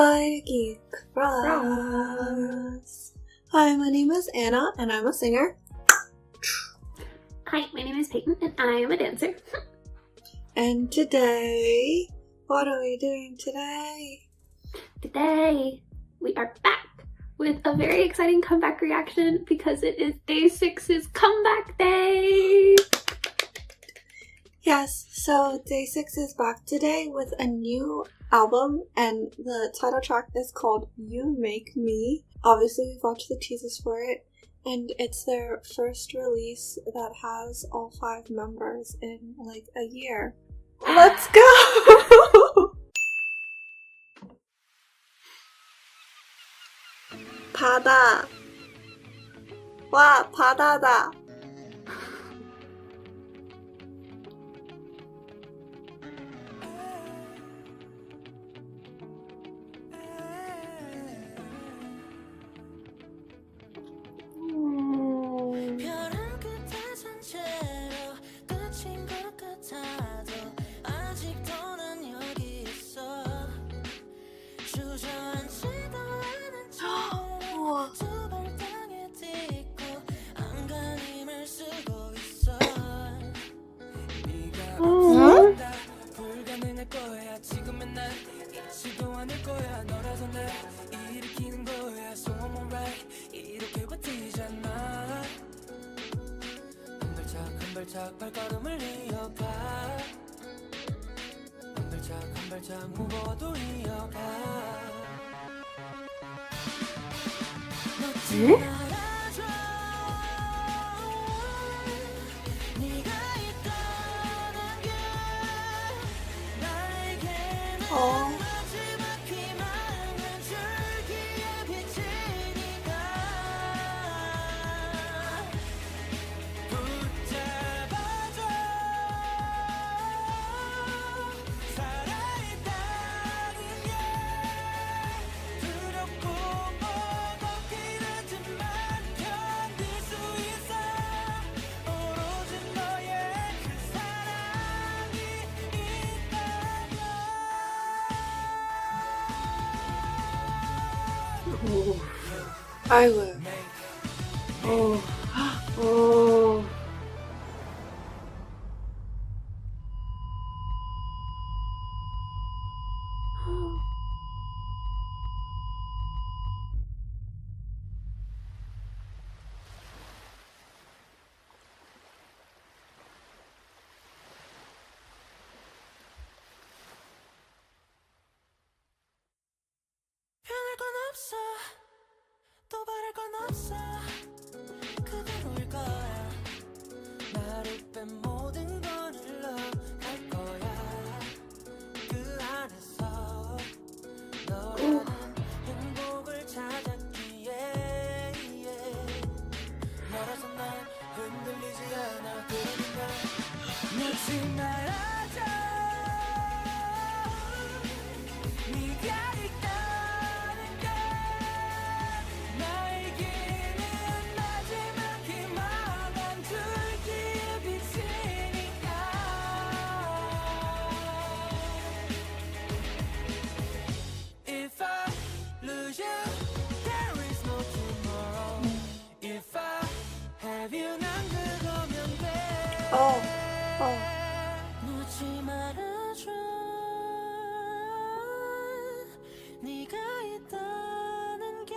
Psychic Frost. Hi, my name is Anna and I'm a singer. Hi, my name is Peyton and I am a dancer. And today, what are we doing today? Today, we are back with a very exciting comeback reaction because it is DAY6's comeback day! Yes, so DAY6 is back today with a new album and the title track is called You Make Me. Obviously, we've watched the teasers for it and it's their first release that has all 5 members in like a year. Let's go! 바다. 와, 바다다. 발짝 발걸음을 이어가 한 발짝 무거워도 이어가 응? 오, 아이고요. 오. 변할 건 없어 또 바랄 건 없어 그대로일 거야 나를 뺀 모든 건 흘러갈 거야 그 안에서 너라는 행복을 찾았기에 너라서 난 흔들리지 않아 그러니까 놓지 말아줘 네가 있다는 게 나에게는 마지막 희망 한 줄기의 빛이니까 If I lose you, there is no tomorrow If I have you, 난 그거면 돼 놓지 말아줘 네가 있다는 게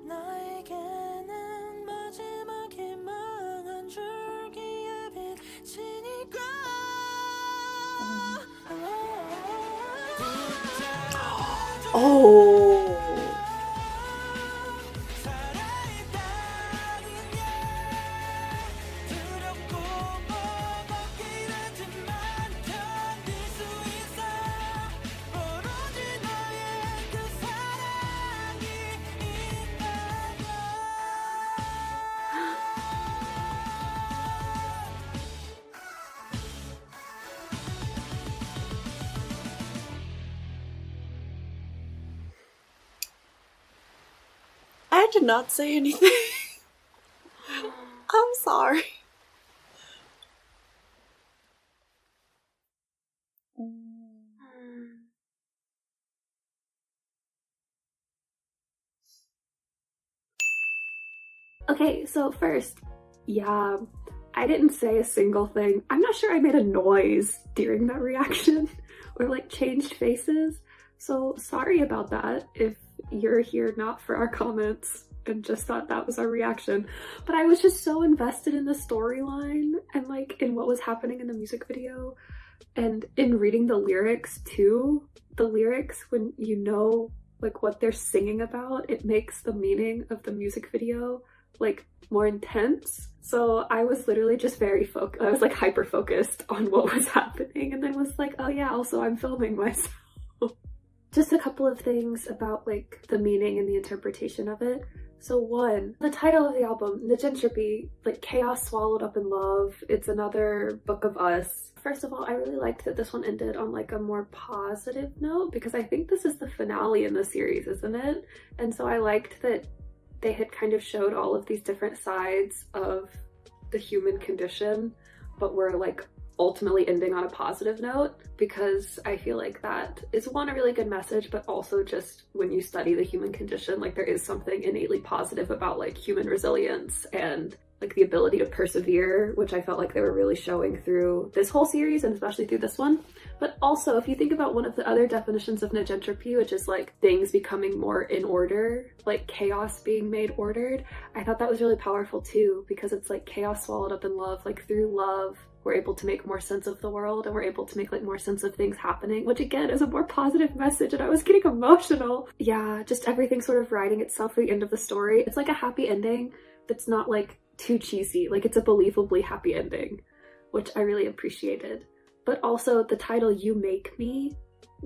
나에게는 마지막 희망 한 줄기의 빛이니까 오. 살아있다는 게 두렵고 버겁긴 하지만 견딜 수 있어 오로지 너의 그 사랑이 있다면 I did not say anything. I'm sorry. Okay, so first, yeah, I didn't say a single thing. I'm not sure I made a noise during that reaction or like changed faces. So sorry about that if you're here not for our comments and just thought that was our reaction. But I was just so invested in the storyline and like in what was happening in the music video and in reading the lyrics too. The lyrics, when you know like what they're singing about, it makes the meaning of the music video like more intense. So I was literally just very I was like hyper focused on what was happening, and then was like, oh yeah, also I'm filming myself. Just a couple of things about like the meaning and the interpretation of it. So one, the title of the album, Negentropy, like chaos swallowed up in love. It's another book of us. First of all, I really liked that this one ended on like a more positive note, because I think this is the finale in the series, isn't it? And so I liked that they had kind of showed all of these different sides of the human condition, but were like ultimately ending on a positive note, because I feel like that is one, a really good message, but also just when you study the human condition, like there is something innately positive about like human resilience and like the ability to persevere, which I felt like they were really showing through this whole series and especially through this one. But also, if you think about one of the other definitions of negentropy, which is like things becoming more in order, like chaos being made ordered, I thought that was really powerful too, because it's like chaos swallowed up in love. Like through love, we're able to make more sense of the world, and we're able to make like more sense of things happening, which again is a more positive message, and I was getting emotional. Yeah, just everything sort of writing itself to the end of the story. It's like a happy ending that's not like too cheesy, like it's a believably happy ending, which I really appreciated. But also the title You Make Me,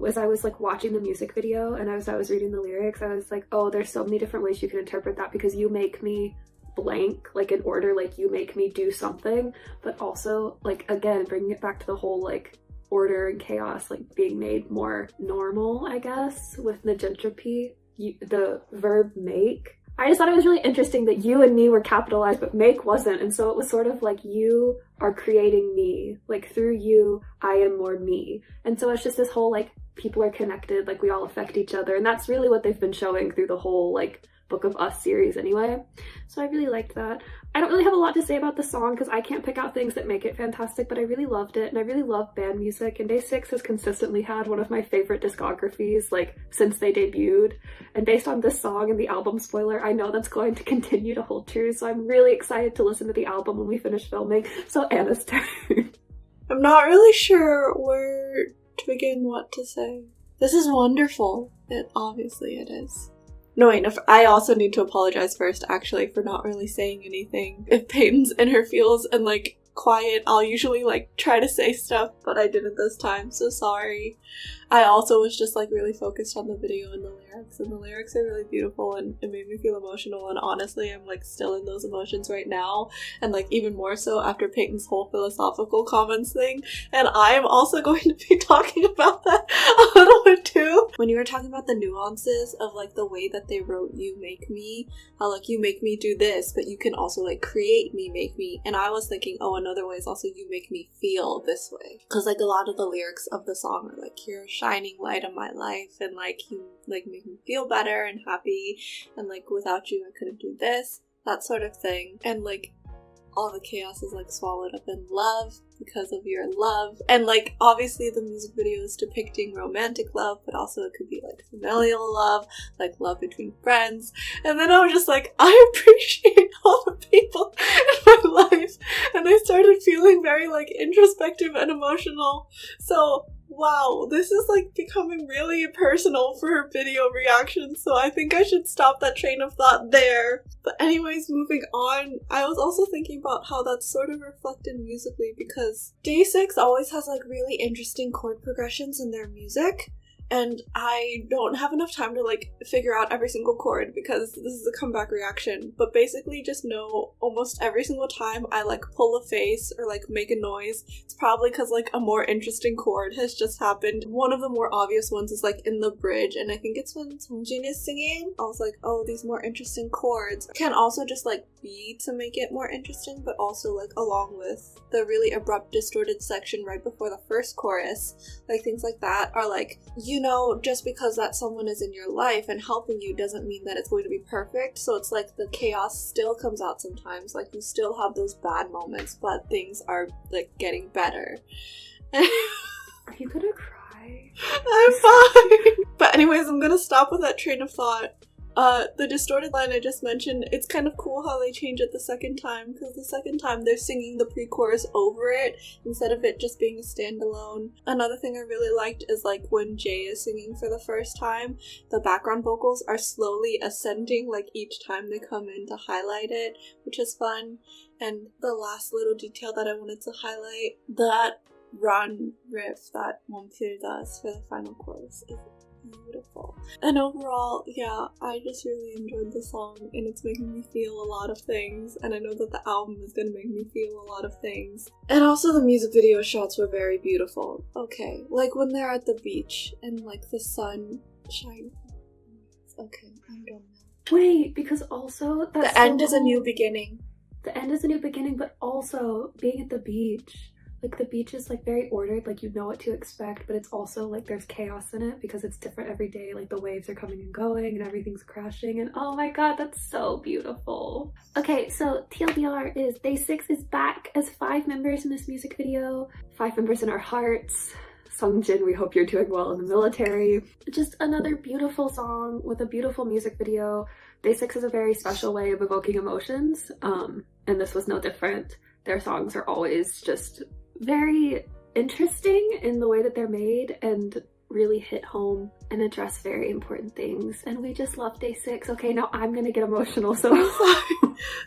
as I was like watching the music video and as I was reading the lyrics, I was like, oh, there's so many different ways you can interpret that, because you make me blank, like in order, like you make me do something, but also like again bringing it back to the whole like order and chaos like being made more normal, I guess, with negentropy. The verb make, I just thought it was really interesting that you and me were capitalized but make wasn't, and so it was sort of like you are creating me, like through you I am more me. And so it's just this whole like people are connected, like we all affect each other, and that's really what they've been showing through the whole like Book of Us series anyway. So I really liked that. I don't really have a lot to say about the song because I can't pick out things that make it fantastic, but I really loved it, and I really love band music, and Day6 has consistently had one of my favorite discographies like since they debuted, and based on this song and the album spoiler, I know that's going to continue to hold true, so I'm really excited to listen to the album when we finish filming. So Anna's turn. I'm not really sure where to begin, what to say. This is wonderful. Obviously it is. No, wait, I also need to apologize first, actually, for not really saying anything. If Peyton's in her feels and, like, quiet, I'll usually, like, try to say stuff, but I didn't this time, so sorry. I also was just, like, really focused on the video and the lyrics are really beautiful, and it made me feel emotional, and honestly, I'm, like, still in those emotions right now, and, like, even more so after Peyton's whole philosophical comments thing, and I'm also going to be talking about that a little bit too. When you were talking about the nuances of, like, the way that they wrote You Make Me, how, like, you make me do this, but you can also, like, create me, make me, and I was thinking, oh, another way is also you make me feel this way, because, like, a lot of the lyrics of the song are, like, you're a shining light of my life, and, like, you, like, make me feel better and happy, and, like, without you I couldn't do this, that sort of thing, and, like, all the chaos is, like, swallowed up in love because of your love, and, like, obviously the music video is depicting romantic love, but also it could be, like, familial love, like, love between friends, and then I was just like, I appreciate all the people in my life, and I started feeling very, like, introspective and emotional, so wow, this is like becoming really personal for a video reaction, so I think I should stop that train of thought there. But anyways, moving on, I was also thinking about how that's sort of reflected musically, because Day6 always has like really interesting chord progressions in their music, and I don't have enough time to like figure out every single chord because this is a comeback reaction, but basically just know almost every single time I like pull a face or like make a noise, it's probably because like a more interesting chord has just happened. One of the more obvious ones is like in the bridge, and I think it's when Songjin is singing. I was like, oh, these more interesting chords can also just like be to make it more interesting, but also like along with the really abrupt distorted section right before the first chorus, like things like that are like, you you know, just because that someone is in your life and helping you doesn't mean that it's going to be perfect. So it's like the chaos still comes out sometimes. Like, you still have those bad moments, but things are, like, getting better. Are you gonna cry? I'm fine. But anyways, I'm gonna stop with that train of thought. The distorted line I just mentioned, it's kind of cool how they change it the second time, because the second time they're singing the pre-chorus over it instead of it just being a standalone. Another thing I really liked is like when Jay is singing for the first time, the background vocals are slowly ascending like each time they come in to highlight it, which is fun. And the last little detail that I wanted to highlight, that run riff that Monpil does for the final chorus is beautiful. And overall, yeah, I just really enjoyed the song, and it's making me feel a lot of things, and I know that the album is gonna make me feel a lot of things. And also the music video shots were very beautiful. Okay, like when they're at the beach and like the sun shining. Okay, I'm done now. Wait, because also that's the end so is a new cool. beginning. The end is a new beginning, but also being at the beach. Like, the beach is, like, very ordered, like, you know what to expect, but it's also, like, there's chaos in it because it's different every day. Like, the waves are coming and going and everything's crashing, and oh my god, that's so beautiful. Okay, so TLDR is Day6 is back as 5 members in this music video. 5 members in our hearts. Sungjin, we hope you're doing well in the military. Just another beautiful song with a beautiful music video. Day6 is a very special way of evoking emotions, and this was no different. Their songs are always just very interesting in the way that they're made and really hit home and address very important things, and we just love Day6. Okay, now I'm gonna get emotional, so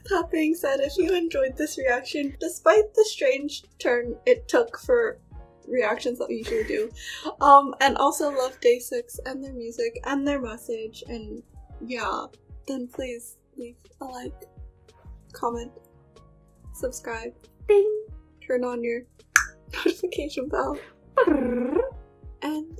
That being said, if you enjoyed this reaction, despite the strange turn it took for reactions that we usually do, and also love Day6 and their music and their message, and yeah, then please leave a like, comment, subscribe, ding! turn on your notification bell, and